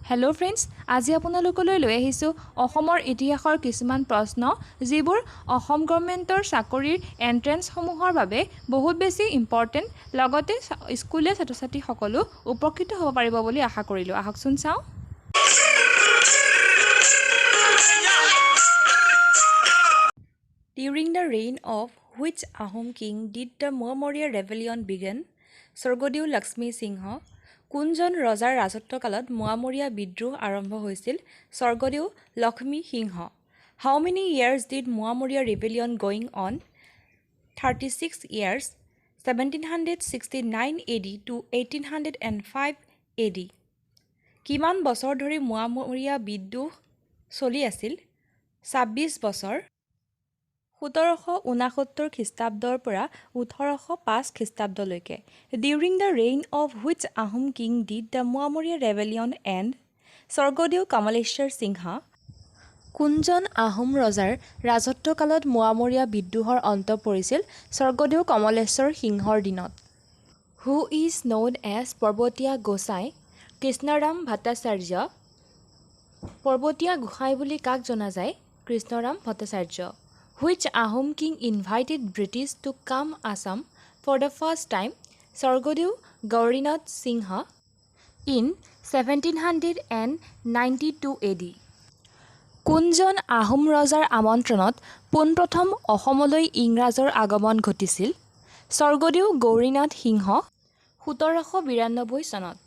Hello' friends, আজি আপোনালোকলৈ লৈ আহিছোঁ অসমৰ ইতিহাসৰ কিছুমান প্ৰশ্ন যিবোৰ অসম গভৰ্ণমেণ্টৰ চাকৰিৰ এণ্ট্ৰেন্সসমূহৰ বাবে বহুত বেছি ইম্পৰ্টেণ্ট, লগতে স্কুলীয়া ছাত্ৰ ছাত্ৰীসকলো উপকৃত হ'ব পাৰিব বুলি আশা কৰিলোঁ। আহকচোন চাওঁ। During the reign of which Ahom king did the Muammaria rebellion begin? স্বৰ্গদেউ লক্ষ্মী সিংহ। কোনজন ৰজাৰ ৰাজত্বকালত মুৱামৰীয়া বিদ্ৰোহ আৰম্ভ হৈছিল? স্বৰ্গদেউ লক্ষ্মী সিংহ। How many years did Muammaria rebellion going on? 36 years, 1769 AD to 1805 AD. কিমান বছৰ ধৰি মুৱামৰীয়া বিদ্ৰোহ চলি আছিল? 26 বছৰ। 1769 খ্ৰীষ্টাব্দৰ পৰা 1805 খ্ৰীষ্টাব্দলৈকে। During the reign of which Ahom king did the Muammaria rebellion end? স্বৰ্গদেউ কমলেশ্বৰ সিংহা। কোনজন আহোম ৰজাৰ ৰাজত্বকালত মুৱামৰীয়া বিদ্ৰোহৰ অন্ত পৰিছিল? স্বৰ্গদেউ কমলেশ্বৰ সিংহৰ দিনত। Who is known as পৰ্বতীয়া গোসাঁই? কৃষ্ণৰাম ভট্টাচাৰ্য। পৰ্বতীয়া গোসাঁই বুলি কাক জনা যায়? Krishnaram Bhattacharya. Which Ahom king invited British to come Assam for the first time? Swargadeo Gourinath Sinha in 1792 AD. কোনজন আহোম ৰজাৰ আমন্ত্ৰণত পোনপ্ৰথম অসমলৈ ইংৰাজৰ আগমন ঘটিছিল? স্বৰ্গদেউ গৌৰীনাথ সিংহ 1792 চনত।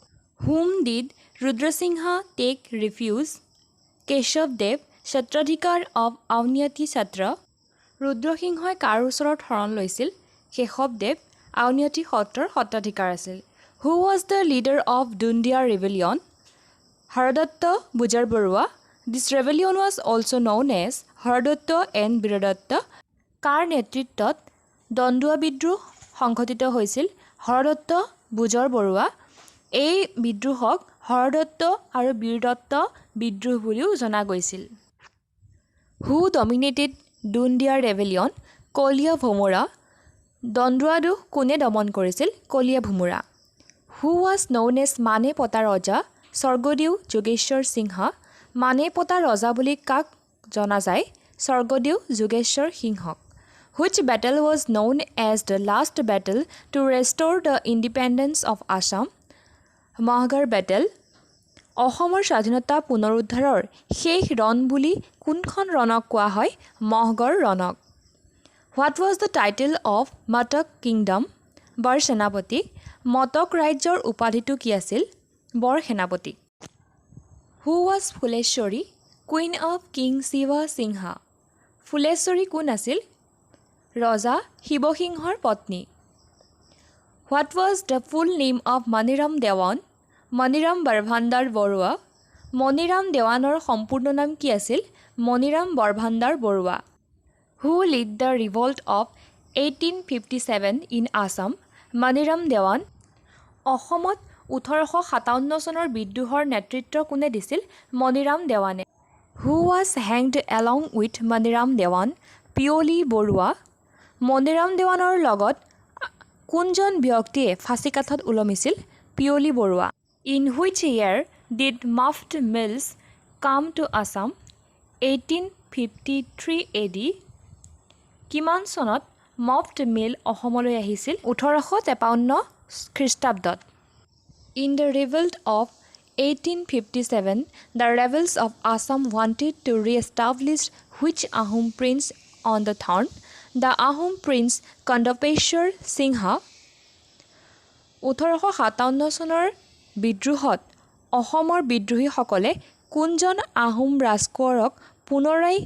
Whom did ৰুদ্ৰসিংহা take refuge? কেশৱদেৱ সত্ৰাধিকাৰ of আউনীআটী সত্ৰ। ৰুদ্ৰসিংহই কাৰ ওচৰত শৰণ লৈছিল? কেশৱদেৱ আউনীআটী সত্ৰৰ সত্ৰাধিকাৰ আছিল। Who was the leader of Dundia rebellion? Haradatta Bujarbarua. This rebellion was also known as Haradatta and Birdatta. কাৰ নেতৃত্বত দণ্ডুৱা বিদ্ৰোহ সংঘটিত হৈছিল? হৰদত্ত বুজৰবৰুৱা। এই বিদ্ৰোহক হৰদত্ত আৰু বীৰদত্ত বিদ্ৰোহ বুলিও জনা গৈছিল। Who dominated Dundia rebellion? কলীয়া ভোমোৰা। দণ্ডুৱা দুখ কোনে দমন কৰিছিল? কলীয়া Bhomora. Who was known as মানে পতা ৰজা? স্বৰ্গদেউ যোগেশ্বৰ সিংহা। মানে পতা ৰজা বুলি কাক জনা যায়? স্বৰ্গদেউ যোগেশ্বৰ সিংহক। Which battle was known as the last battle to restore the independence of Assam? মহগড় বেটেল। অসমৰ স্বাধীনতা পুনৰুদ্ধাৰৰ শেষ ৰণ বুলি কোনখন ৰণক কোৱা হয়? মহগড় ৰণক। What was the title of Matak kingdom? বৰ সেনাপতি। মটক ৰাজ্যৰ উপাধিটো কি আছিল? বৰ সেনাপতি। Who was Phuleswari? Queen of King Shiva Sinha. Phuleswari কোন আছিল? ৰজা শিৱসিংহৰ পত্নী। What was the full name of Maniram Dewan? Maniram Barbhandar Barua. Maniram দেৱানৰ সম্পূৰ্ণ নাম কি আছিল? Maniram Barbhandar Barua. Who led the revolt of 1857 in Assam? Maniram Dewan. অসমত 1857 চনৰ বিদ্ৰোহৰ নেতৃত্ব কোনে দিছিল? Maniram দেৱানে। Who was hanged along with Maniram Dewan? Piyali Barua. Maniram দেৱানৰ লগত কোনজন ব্যক্তিয়ে ফাঁচীকাঠত ওলমিছিল? Piyali Barua. In which year did muffed mills come to Assam? 1853 AD. কিমান চনত মফ্ট মিল অসমলৈ আহিছিল? 1853 খ্ৰীষ্টাব্দত। In the revolt of 1857, the rebels of Assam wanted to re-establish which Ahom prince on the throne? The Ahom prince Kondopeshwar Singha. 1857 চনৰ বিদ্ৰোহত অসমৰ বিদ্ৰোহীসকলে কোনজন আহোম ৰাজকোঁৱৰক পুনৰাই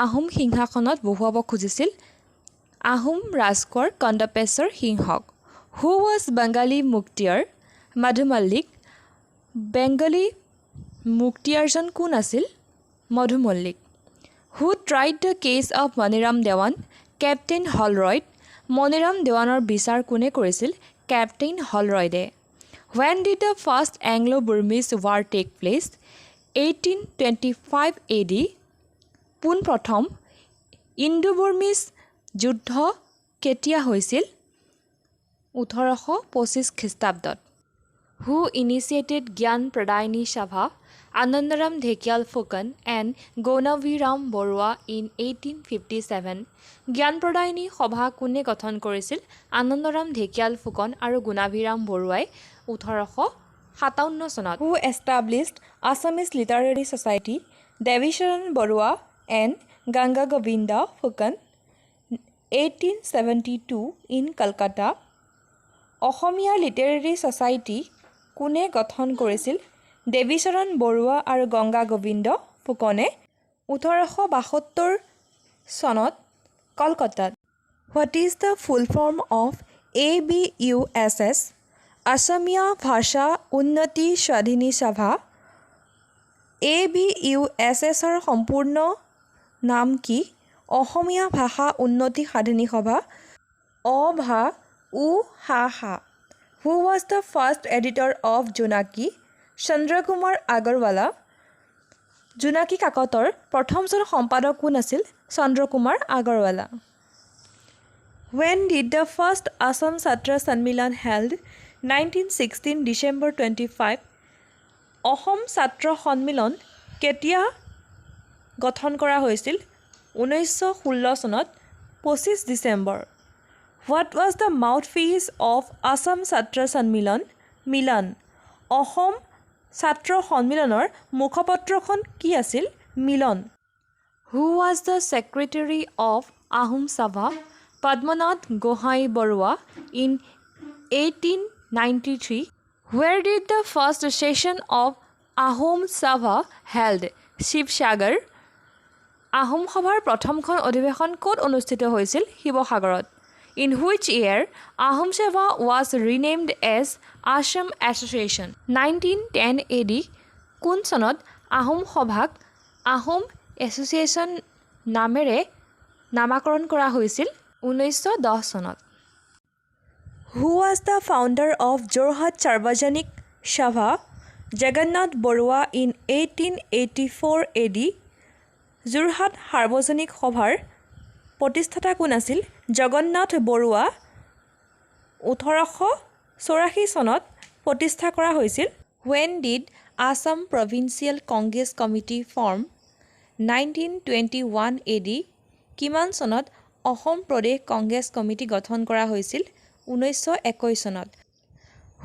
আহোম সিংহাসনত বহুৱাব খুজিছিল? আহোম ৰাজকোঁৱৰ কন্দপেশ্বৰ সিংহক। Who was Bengali Muktiar? মধু মল্লিক। বেংগলী মুক্তিয়াৰজন কোন আছিল? Madhu Mallik. Who tried the case of Maniram Dewan? Captain Holroyd. Maniram দেৱানৰ বিচাৰ কোনে কৰিছিল? কেপ্টেইন হলৰয়ডে। When did the first Anglo-Burmese war take place? 1825 AD. পোনপ্ৰথম Indo-Burmese যুদ্ধ কেতিয়া হৈছিল? 1825 খ্ৰীষ্টাব্দত। who initiated Gyan Pradayani Sabha, Anandaram Dhekial Phukan and Gonaviram Borua in 1857. Gyan Pradayani Sabha কোনে গঠন কৰিছিল? আনন্দৰাম ঢেকিয়াল ফুকন আৰু গুণাভিৰাম বৰুৱাই 1857 চনত। Who established Assamese Literary Society? Devisharan Borua and Ganga Govinda Phukan 1872 in Calcutta. Asamiya literary society কোনে গঠন কৰিছিল? দেৱীচৰণ বৰুৱা আৰু গংগা গোবিন্দ ফুকনে 1872 চনত কলকাতাত। What is the full form of ABUSS? অসমীয়া ভাষা উন্নতি স্বাধিনী সভা। ABUSSৰ সম্পূৰ্ণ নাম কি? অসমীয়া ভাষা উন্নতি সাধিনী সভা। অভা হা। Who was the first editor of Jonaki? Chandra Kumar Agarwala. জোনাকী কাকতৰ প্ৰথমজন সম্পাদক কোন আছিল? Chandra Kumar Agarwala. When did the first Assam Chhatra Sanmilan held? 1916 December 25. Assam ছাত্ৰ সন্মিলন কেতিয়া গঠন কৰা হৈছিল? 1916 চনত 25 December. What was the mouthpiece of Assam Chhatra Sanmilan? মিলন। অসম ছাত্ৰ সন্মিলনৰ মুখপত্ৰখন কি আছিল? মিলন। Who was the secretary of Ahom Sabha? Padmanath Gohai Barua in 1893. Where did the first session of Ahom Sabha held? Sivasagar. Ahom সভাৰ প্ৰথমখন অধিৱেশন ক'ত অনুষ্ঠিত হৈছিল? শিৱসাগৰত। In which year Ahom Sabha was renamed as Assam Association? 1910 AD. কোন চনত আহোম সভাক আহোম এছ'চিয়েশ্যন নামেৰে নামাকৰণ কৰা হৈছিল? 1910 চনত। Who was the founder of Jorhat Sarvajanik Sabha? Jagannath Borua in 1884 AD. Jorhat সাৰ্বজনিক সভাৰ প্ৰতিষ্ঠাতা কোন আছিল? জগন্নাথ বৰুৱা। 1884 চনত প্ৰতিষ্ঠা কৰা হৈছিল। When did Assam Provincial Congress Committee form? 1921 AD. কিমান চনত অসম প্ৰদেশ কংগ্ৰেছ কমিটি গঠন কৰা হৈছিল? 1921 চনত।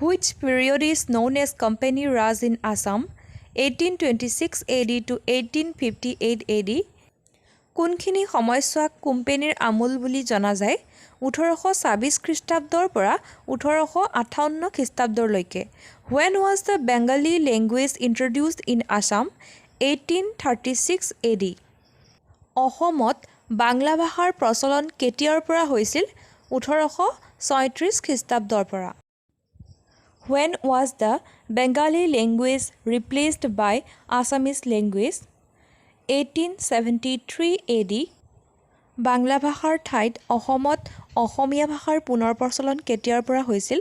Which period is known as Company Raj in Assam? 1826 AD to 1858 AD. কোনখিনি সময়ছোৱাক কোম্পানীৰ আমোল বুলি জনা যায়? 1826 খ্ৰীষ্টাব্দৰ পৰা 1858 খ্ৰীষ্টাব্দলৈকে। When was the Bengali language introduced in Assam? 1836 AD. অসমত বাংলা ভাষাৰ প্ৰচলন কেতিয়াৰ পৰা হৈছিল? 1837 খ্ৰীষ্টাব্দৰ পৰা। When was the Bengali language replaced by Assamese language? 1873 AD. Bangla ভাষাৰ ঠাইত অসমত অসমীয়া ভাষাৰ পুনৰ প্ৰচলন কেতিয়াৰ পৰা হৈছিল?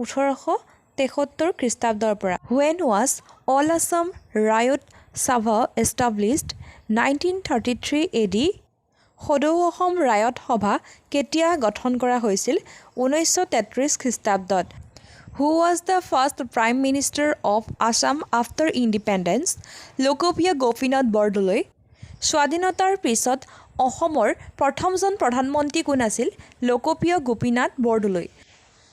1873 খ্ৰীষ্টাব্দৰ পৰা। When was All Assam Riot Sabha established? 1933 AD. সদৌ অসম ৰায়ত সভা কেতিয়া গঠন কৰা হৈছিল? 1933 খ্ৰীষ্টাব্দত। Who was the first Prime Minister of Assam after independence? লোকপ্ৰিয় গোপীনাথ বৰদলৈ। স্বাধীনতাৰ পিছত অসমৰ প্ৰথমজন প্ৰধানমন্ত্ৰী কোন আছিল? লোকপ্ৰিয় Gopinath Bordoloi.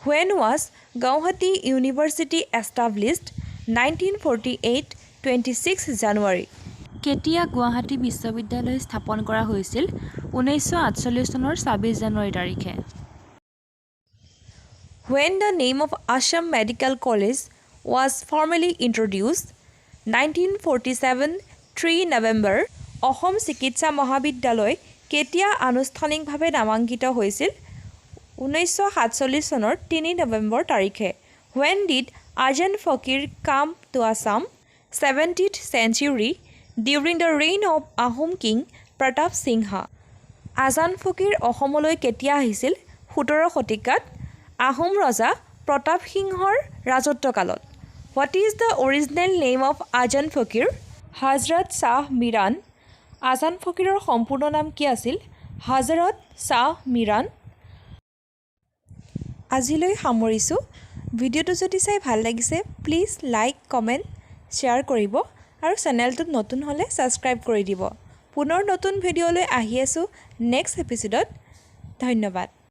When was Guwahati University established? 1948 26 January. কেতিয়া গুৱাহাটী বিশ্ববিদ্যালয় স্থাপন কৰা হৈছিল? 1948 চনৰ 26 জানুৱাৰী তাৰিখে। When the name of Assam Medical College was formally introduced? 1947 3 November. Assam চিকিৎসা মহাবিদ্যালয় কেতিয়া আনুষ্ঠানিকভাৱে নামাঙ্কিত হৈছিল? 1947 চনৰ 3 নৱেম্বৰ তাৰিখে। When did Ajan Fakir come to Assam? 17th century during the reign of Ahom King Pratap Singha. Azan Fakir অসমলৈ কেতিয়া আহিছিল? 17 শতিকাত আহোম ৰজা প্ৰতাপ সিংহৰ ৰাজত্বকালত। What is the original name of Ajan Fakir? হজৰত শ্বাহ মিৰাণ। আজান ফকীৰৰ সম্পূৰ্ণ নাম কি আছিল? হজৰত শ্বাহ মিৰাণ। আজিলৈ সামৰিছোঁ। ভিডিঅ'টো যদি চাই ভাল লাগিছে প্লিজ লাইক কমেণ্ট শ্বেয়াৰ কৰিব আৰু চেনেলটোত নতুন হ'লে ছাবস্ক্ৰাইব কৰি দিব পুনৰ নতুন ভিডিঅ'লৈ আহি আছোঁ নেক্সট এপিছডত ধন্যবাদ